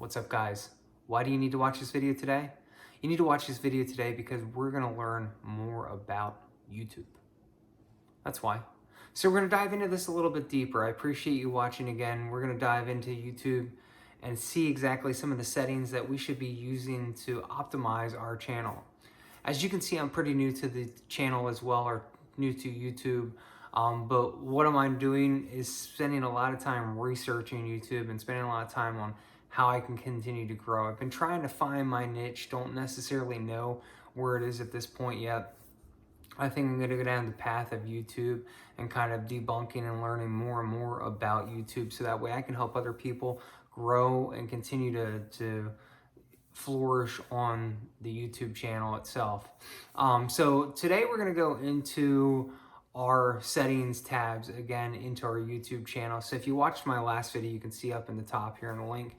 What's up, guys? Why do you need to watch this video today? You need to watch this video today because we're going to learn more about YouTube. That's why. So we're going to dive into this a little bit deeper. I appreciate you watching again. We're going to dive into YouTube and see exactly some of the settings that we should be using to optimize our channel. As you can see, I'm pretty new to the channel as well, or new to YouTube. But what I'm doing is spending a lot of time researching YouTube and spending a lot of time on how I can continue to grow. I've been trying to find my niche, don't necessarily know where it is at this point yet. I think I'm going to go down the path of YouTube and kind of debunking and learning more and more about YouTube so that way I can help other people grow and continue to flourish on the YouTube channel itself. So today we're going to go into our settings tabs again into our YouTube channel. So if you watched my last video, you can see up in the top here in the link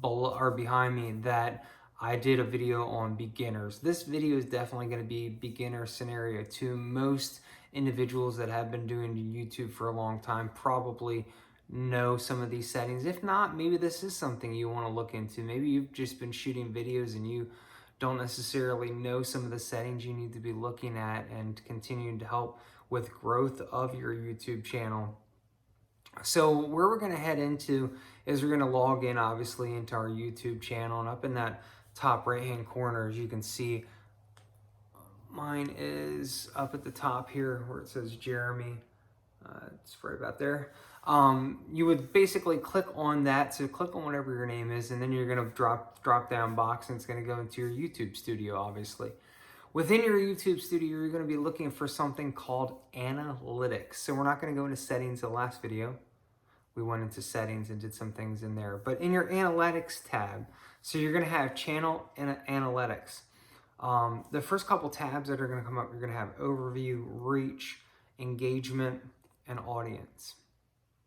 below or behind me that I did a video on beginners. This video is definitely going to be beginner scenario to most individuals that have been doing YouTube for a long time probably know some of these settings. If not, maybe this is something you want to look into. Maybe you've just been shooting videos and you don't necessarily know some of the settings you need to be looking at and continuing to help with growth of your YouTube channel. So where we're going to head into is we're going to log in obviously into our YouTube channel, and up in that top right hand corner, as you can see, mine is up at the top here where it says Jeremy. It's right about there. You would basically click on that. So click on whatever your name is, and then you're going to drop down box, and it's going to go into your YouTube studio, obviously. Within your YouTube studio, you're going to be looking for something called analytics. So we're not going to go into settings the last video. We went into settings and did some things in there. But in your analytics tab, so you're going to have channel and analytics. The first couple tabs that are going to come up, you're going to have overview, reach, engagement, and audience.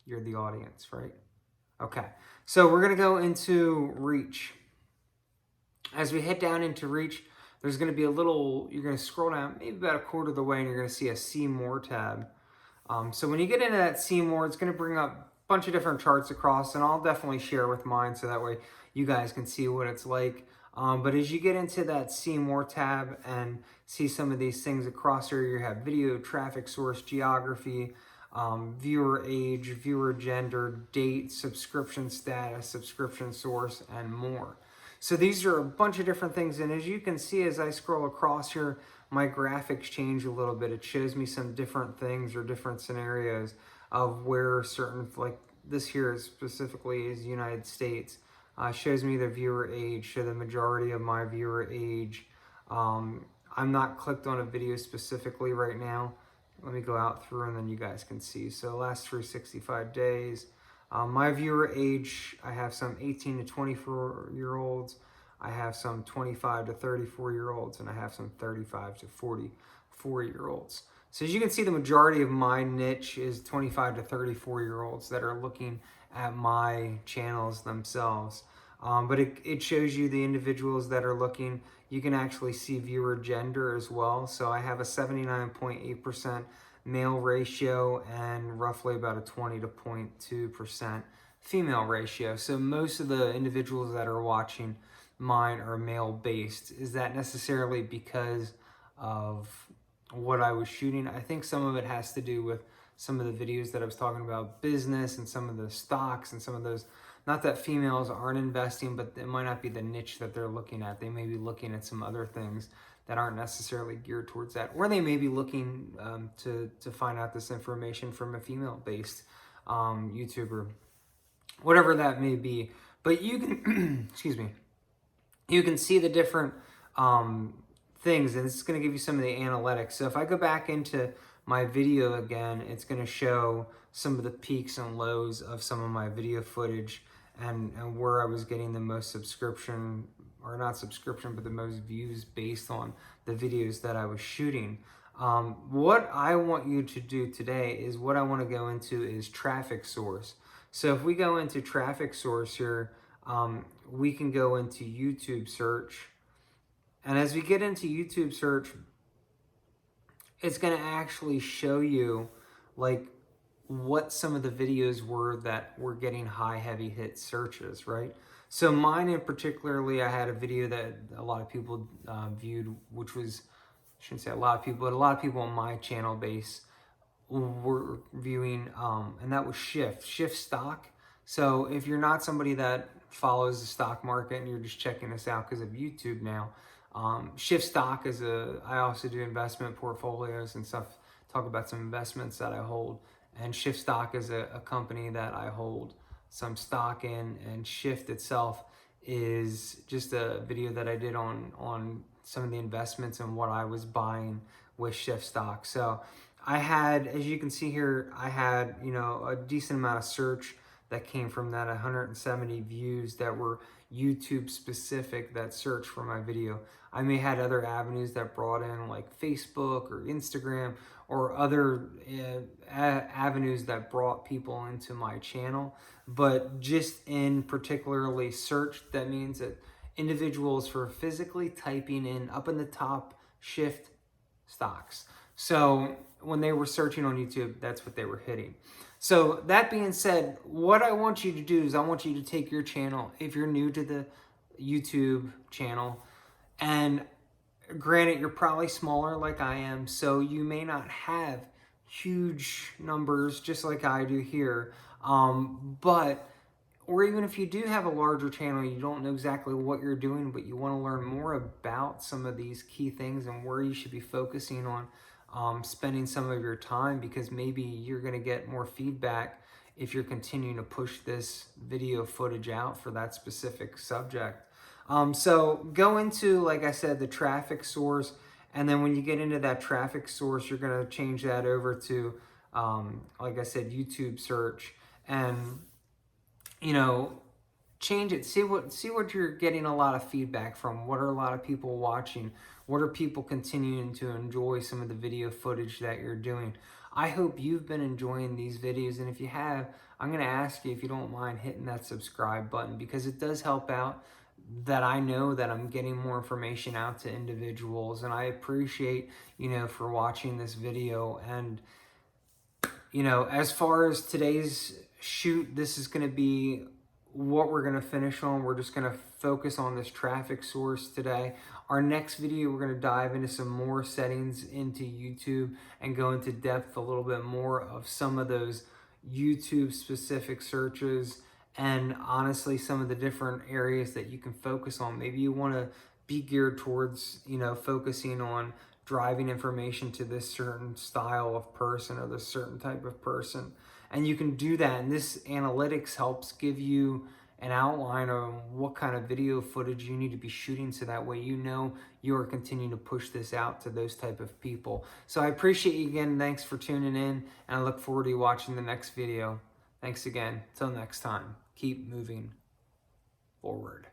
You're the audience, right? Okay, so we're going to go into reach. As we head down into reach, there's going to be a little, you're going to scroll down maybe about a quarter of the way, and you're going to see a see more tab. So when you get into that see more, it's going to bring up a bunch of different charts across, and I'll definitely share with mine so that way you guys can see what it's like. But as you get into that see more tab and see some of these things across here, you have video, traffic source, geography, viewer age, viewer gender, date, subscription status, subscription source, and more. So these are a bunch of different things, and as you can see as I scroll across here, my graphics change a little bit. It shows me some different things or different scenarios of where certain, like this here specifically is United States. Shows me the viewer age, so the majority of my viewer age. I'm not clicked on a video specifically right now. Let me go out through and then you guys can see. So last 365 days. My viewer age, I have some 18 to 24-year-olds. I have some 25 to 34-year-olds, and I have some 35 to 44-year-olds. So as you can see, the majority of my niche is 25 to 34-year-olds that are looking at my channels themselves. But it shows you the individuals that are looking. You can actually see viewer gender as well. So I have a 79.8% male ratio and roughly about a 20.2% female ratio. So most of the individuals that are watching mine are male based. Is that necessarily because of what I was shooting? I think some of it has to do with some of the videos that I was talking about business and some of the stocks and some of those. Not that females aren't investing, but it might not be the niche that they're looking at. They may be looking at some other things that aren't necessarily geared towards that. Or they may be looking to find out this information from a female-based YouTuber, whatever that may be. But you can, excuse me, you can see the different things, and it's going to give you some of the analytics. So if I go back into my video again, it's going to show some of the peaks and lows of some of my video footage and where I was getting the most subscription, or not subscription, but the most views based on the videos that I was shooting. What I want you to do today is what I want to go into is traffic source. So if we go into traffic source here, we can go into YouTube search. And as we get into YouTube search, it's going to actually show you like what some of the videos were that were getting high heavy hit searches, right? So mine in particularly, I had a video that a lot of people viewed, which was, I shouldn't say a lot of people, but a lot of people on my channel base were viewing, and that was shift stock. So if you're not somebody that follows the stock market and you're just checking this out because of YouTube now, shift stock is I also do investment portfolios and stuff, talk about some investments that I hold, and shift stock is a company that I hold some stock in, and shift itself is just a video that I did on some of the investments and what I was buying with shift stock. So I had, as you can see here, I had, you know, a decent amount of search that came from that, 170 views that were YouTube specific that searched for my video. I may have had other avenues that brought in, like Facebook or Instagram or other avenues that brought people into my channel, but just in particularly search, that means that individuals were physically typing in up in the top shift stocks. So when they were searching on YouTube, that's what they were hitting. So that being said, what I want you to do is I want you to take your channel, if you're new to the YouTube channel, and granted, you're probably smaller like I am, so you may not have huge numbers just like I do here, but or even if you do have a larger channel, you don't know exactly what you're doing, but you want to learn more about some of these key things and where you should be focusing on spending some of your time, because maybe you're going to get more feedback if you're continuing to push this video footage out for that specific subject. So go into, like I said, the traffic source, and then when you get into that traffic source, you're going to change that over to, like I said, YouTube search, and you know, change it. See what you're getting a lot of feedback from. What are a lot of people watching? What are people continuing to enjoy some of the video footage that you're doing? I hope you've been enjoying these videos, and if you have, I'm going to ask you if you don't mind hitting that subscribe button, because it does help out, that I know that I'm getting more information out to individuals, and I appreciate, you know, for watching this video. And you know, as far as today's shoot, this is going to be what we're going to finish on. We're just going to focus on this traffic source today. Our next video, we're going to dive into some more settings into YouTube and go into depth a little bit more of some of those YouTube specific searches, and honestly some of the different areas that you can focus on. Maybe you want to be geared towards, you know, focusing on driving information to this certain style of person or this certain type of person. And you can do that, and this analytics helps give you an outline of what kind of video footage you need to be shooting, so that way you know you are continuing to push this out to those type of people. So I appreciate you again. Thanks for tuning in, and I look forward to you watching the next video. Thanks again. Till next time, keep moving forward.